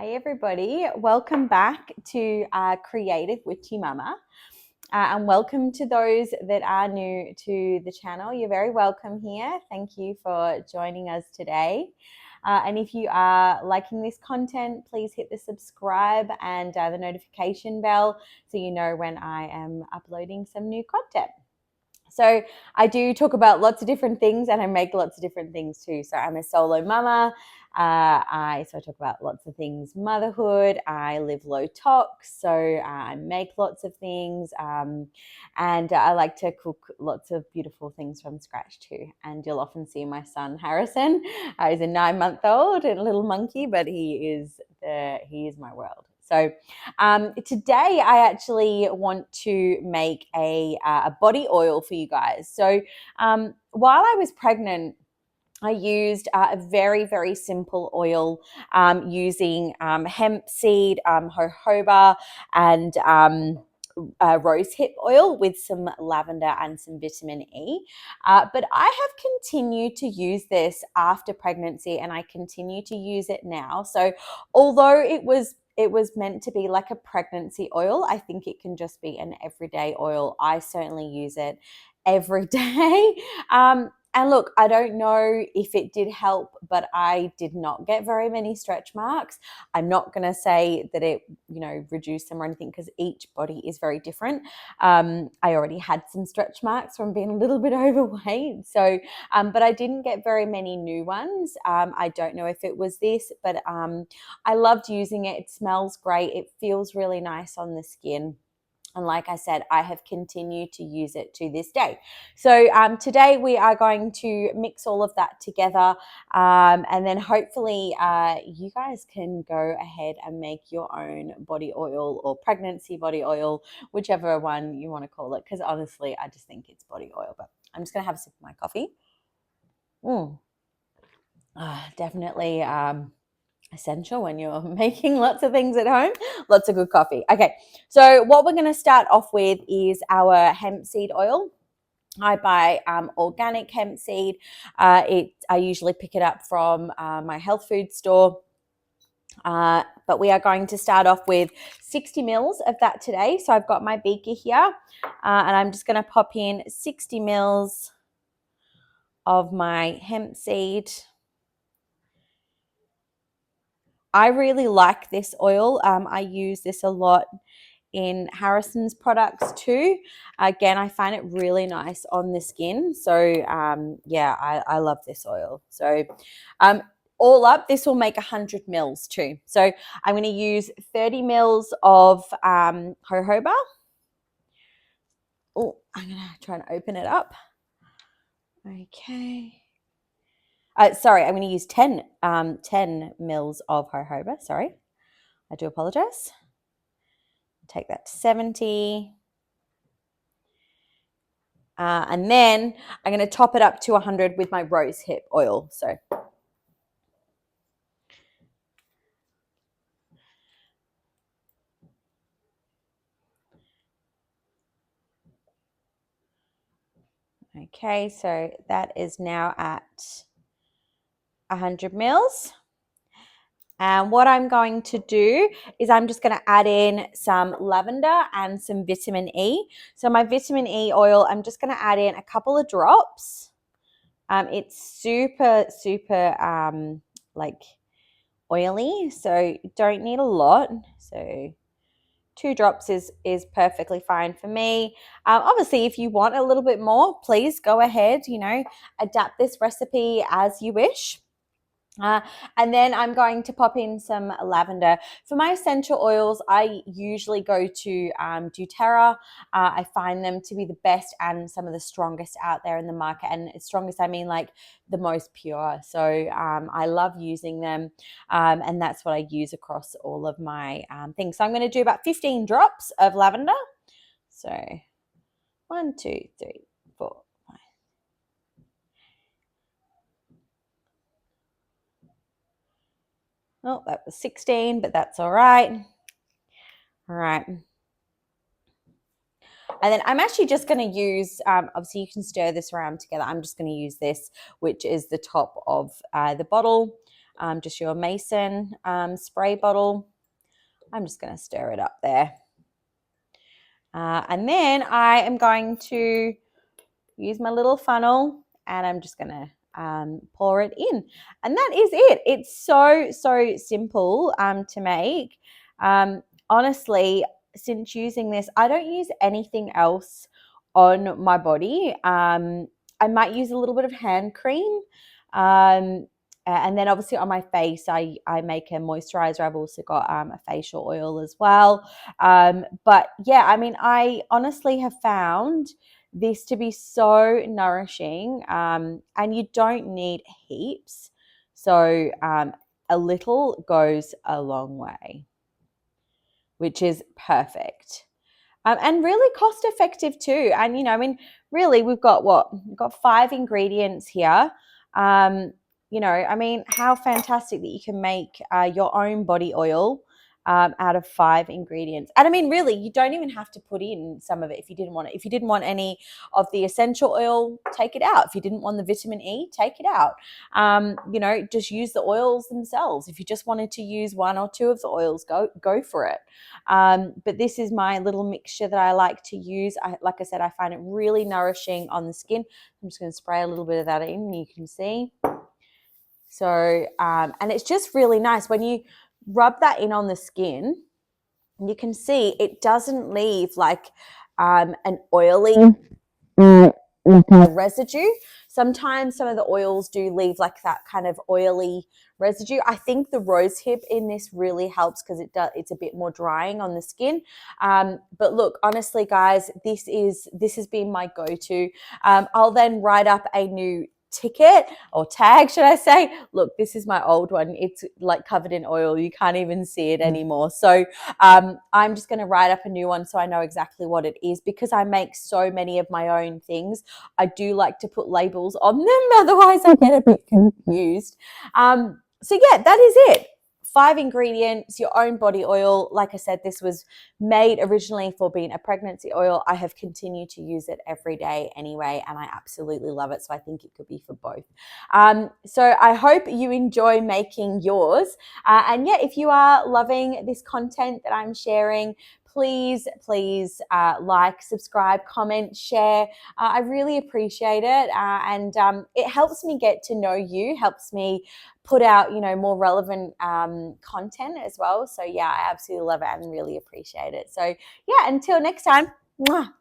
Hi everybody, welcome back to Creative Witchy Mama, and welcome to those that are new to the channel. You're very welcome here. Thank you for joining us today. And if you are liking this content, please hit the subscribe and the notification bell so you know when I am uploading some new content. So I do talk about lots of different things and I make lots of different things too. So I'm a solo mama. I talk about lots of things, motherhood. I live low tox, so I make lots of things, and I like to cook lots of beautiful things from scratch too. And you'll often see my son Harrison. He's a 9-month-old and a little monkey, but he is my world. So today I actually want to make a body oil for you guys. So while I was pregnant, I used a very, very simple oil using hemp seed, jojoba, and rosehip oil with some lavender and some vitamin E. But I have continued to use this after pregnancy and I continue to use it now. So although it was meant to be like a pregnancy oil, I think it can just be an everyday oil. I certainly use it every day. And look, I don't know if it did help, but I did not get very many stretch marks. I'm not going to say that it, reduced them or anything because each body is very different. I already had some stretch marks from being a little bit overweight. So, but I didn't get very many new ones. I don't know if it was this, but I loved using it. It smells great. It feels really nice on the skin. And like I said, I have continued to use it to this day. So today we are going to mix all of that together. And then hopefully you guys can go ahead and make your own body oil or pregnancy body oil, whichever one you want to call it. Because honestly, I just think it's body oil. But I'm just going to have a sip of my coffee. Definitely essential when you're making lots of things at home. Lots of good coffee. Okay, so what we're going to start off with is our hemp seed oil. I buy organic hemp seed. I usually pick it up from my health food store. But we are going to start off with 60 mils of that today. So I've got my beaker here, and I'm just going to pop in 60 mils of my hemp seed. I really like this oil. I use this a lot in Harrison's products too. Again, I find it really nice on the skin. So yeah, I love this oil. So all up, this will make 100 mils too. So I'm going to use 30 mils of jojoba. Oh, I'm going to try and open it up. Okay. Sorry, I'm going to use 10 mils of jojoba. Sorry, I do apologize. Take that to 70. And then I'm going to top it up to 100 with my rosehip oil. So okay, so that is now at 100 mils. And what I'm going to do is I'm just going to add in some lavender and some vitamin E. So my vitamin E oil, I'm just going to add in a couple of drops. It's super, super like oily, so you don't need a lot. So 2 drops is perfectly fine for me. Obviously, if you want a little bit more, please go ahead, adapt this recipe as you wish. And then I'm going to pop in some lavender. For my essential oils, I usually go to doTERRA. I find them to be the best and some of the strongest out there in the market. And strongest, I mean like the most pure. So I love using them. And that's what I use across all of my things. So I'm going to do about 15 drops of lavender. So 1, 2, 3, 4. Oh, that was 16, but that's all right. All right. And then I'm actually just going to use, obviously you can stir this around together. I'm just going to use this, which is the top of the bottle. just your mason spray bottle. I'm just going to stir it up there. And then I am going to use my little funnel and I'm just going to pour it in. And that is it. It's so simple to make. Honestly, since using this, I don't use anything else on my body. I might use a little bit of hand cream. And then obviously on my face, I make a moisturizer. I've also got a facial oil as well. But yeah, I mean, I honestly have found this to be so nourishing, and you don't need heaps. So a little goes a long way, which is perfect. And really cost effective too. And, you know, I mean, really, we've got 5 ingredients here. You know, I mean, how fantastic that you can make your own body oil out of 5 ingredients. And I mean, really, you don't even have to put in some of it if you didn't want it. If you didn't want any of the essential oil, take it out. If you didn't want the vitamin E, take it out. You know, just use the oils themselves. If you just wanted to use 1 or 2 of the oils, go for it. But this is my little mixture that I like to use. Like I said, I find it really nourishing on the skin. I'm just going to spray a little bit of that in, you can see. So, and it's just really nice when you rub that in on the skin. You can see it doesn't leave like an oily residue. Sometimes some of the oils do leave like that kind of oily residue. I think the rosehip in this really helps because it's a bit more drying on the skin. But look, honestly, guys, this has been my go-to. I'll then write up a new ticket or tag, should I say. Look, this is my old one. It's like covered in oil. You can't even see it anymore. So I'm just going to write up a new one so I know exactly what it is, because I make so many of my own things. I do like to put labels on them, otherwise I get a bit confused. So yeah, that is it. 5 ingredients, your own body oil. Like I said, this was made originally for being a pregnancy oil. I have continued to use it every day anyway, and I absolutely love it. So I think it could be for both. So I hope you enjoy making yours. And yeah, if you are loving this content that I'm sharing, please like, subscribe, comment, share. I really appreciate it. And it helps me get to know you, helps me put out, you know, more relevant content as well. So yeah, I absolutely love it and really appreciate it. So yeah, until next time. Mwah.